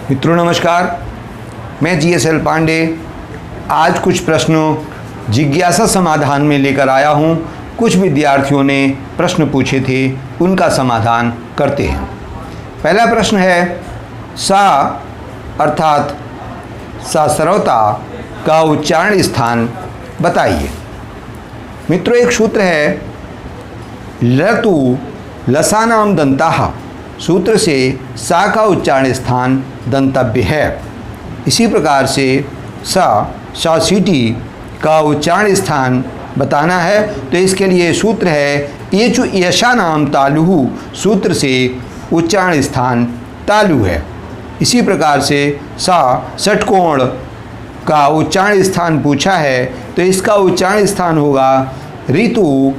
मित्रों नमस्कार, मैं GSL पांडे आज कुछ प्रश्नों जिज्ञासा समाधान में लेकर आया हूँ। कुछ विद्यार्थियों ने प्रश्न पूछे थे, उनका समाधान करते हैं। पहला प्रश्न है सा अर्थात सासरवता का उच्चारण स्थान बताइए। मित्रों एक सूत्र है लतु लसानाम दंताः, सूत्र से सा का उच्चारण स्थान दंतव्य है। इसी प्रकार से सा सीटी का उच्चारण स्थान बताना है तो इसके लिए सूत्र है येचु यशानाम तालुहु, सूत्र से उच्चारण स्थान तालु है। इसी प्रकार से सा षटकोण का उच्चारण स्थान पूछा है तो इसका उच्चारण स्थान होगा ऋतु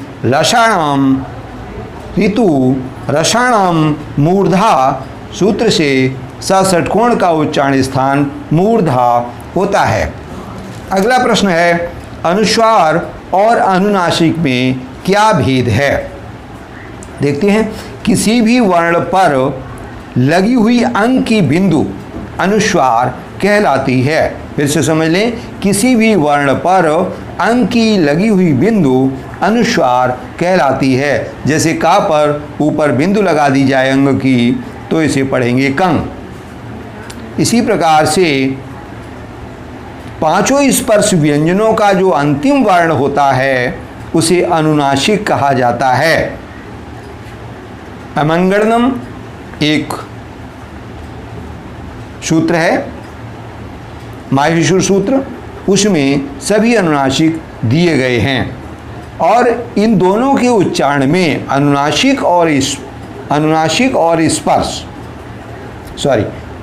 रसाणाम मूर्धा, सूत्र से सा षटकोण का उच्चारण स्थान मूर्धा होता है। अगला प्रश्न है अनुस्वार और अनुनासिक में क्या भेद है। देखते हैं, किसी भी वर्ण पर लगी हुई अंक की बिंदु अनुस्वार कहलाती है। फिर से समझ लें, किसी भी वर्ण पर अंक की लगी हुई बिंदु अनुस्वार कहलाती है। जैसे का पर ऊपर बिंदु लगा दी जाए अंग की तो इसे पढ़ेंगे कंग। इसी प्रकार से पांचों स्पर्श व्यंजनों का जो अंतिम वर्ण होता है उसे अनुनासिक कहा जाता है। अमंगलम एक सूत्र है, माहेश्वर सूत्र, उसमें सभी अनुनासिक दिए गए हैं और इन दोनों के उच्चारण में अनुनासिक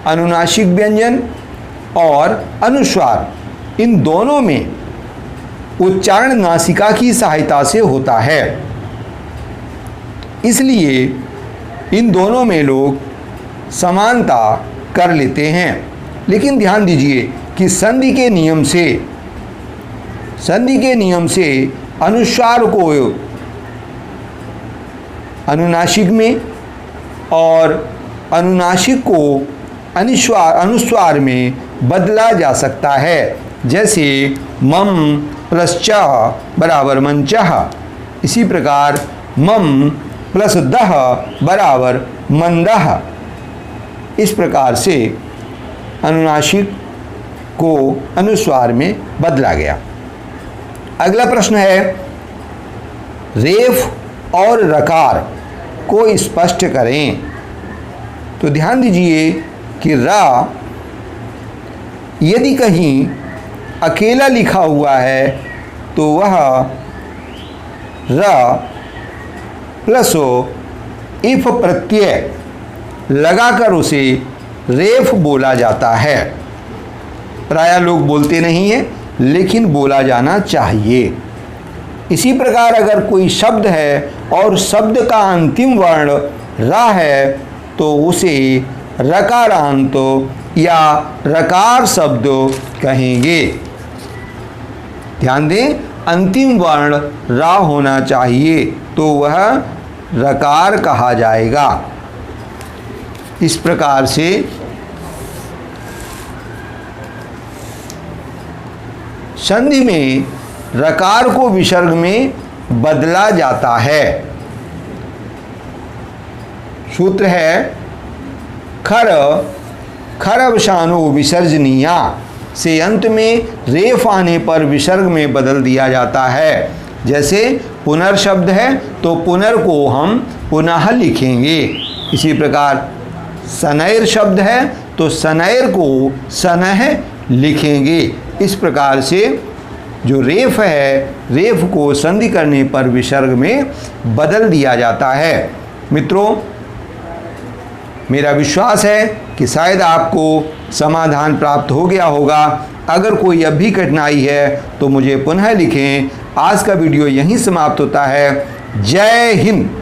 अनुनासिक व्यंजन और अनुस्वार, इन दोनों में उच्चारण नासिका की सहायता से होता है। इसलिए इन दोनों में लोग समानता कर लेते हैं। लेकिन ध्यान दीजिए कि संधि के नियम से अनुस्वार को अनुनासिक में और अनुनासिक को अनुस्वार में बदला जा सकता है। जैसे मम प्लस चह बराबर मंचह, इसी प्रकार मम प्लस दह बराबर मंदह। इस प्रकार से अनुनासिक को अनुस्वार में बदला गया। अगला प्रश्न है रेफ और रकार को स्पष्ट करें। तो ध्यान दीजिए कि रा यदि कहीं अकेला लिखा हुआ है तो वह रा प्लस इफ प्रत्यय लगाकर उसे रेफ बोला जाता है। प्रायः लोग बोलते नहीं हैं लेकिन बोला जाना चाहिए। इसी प्रकार अगर कोई शब्द है और शब्द का अंतिम वर्ण रा है तो उसे रकारांत या रकार शब्द कहेंगे। ध्यान दें, अंतिम वर्ण रा होना चाहिए तो वह रकार कहा जाएगा। इस प्रकार से संधि में रकार को विसर्ग में बदला जाता है। सूत्र है खरवशानो विसर्जनीया, से अंत में रेफ आने पर विसर्ग में बदल दिया जाता है। जैसे पुनर शब्द है तो पुनर को हम पुनः लिखेंगे। इसी प्रकार सनैर शब्द है तो सनैर को सनह लिखेंगे। इस प्रकार से जो रेफ है, रेफ को संधि करने पर विसर्ग में बदल दिया जाता है। मित्रों मेरा विश्वास है कि शायद आपको समाधान प्राप्त हो गया होगा। अगर कोई अब भी कठिनाई है तो मुझे पुनः लिखें। आज का वीडियो यहीं समाप्त होता है। जय हिंद।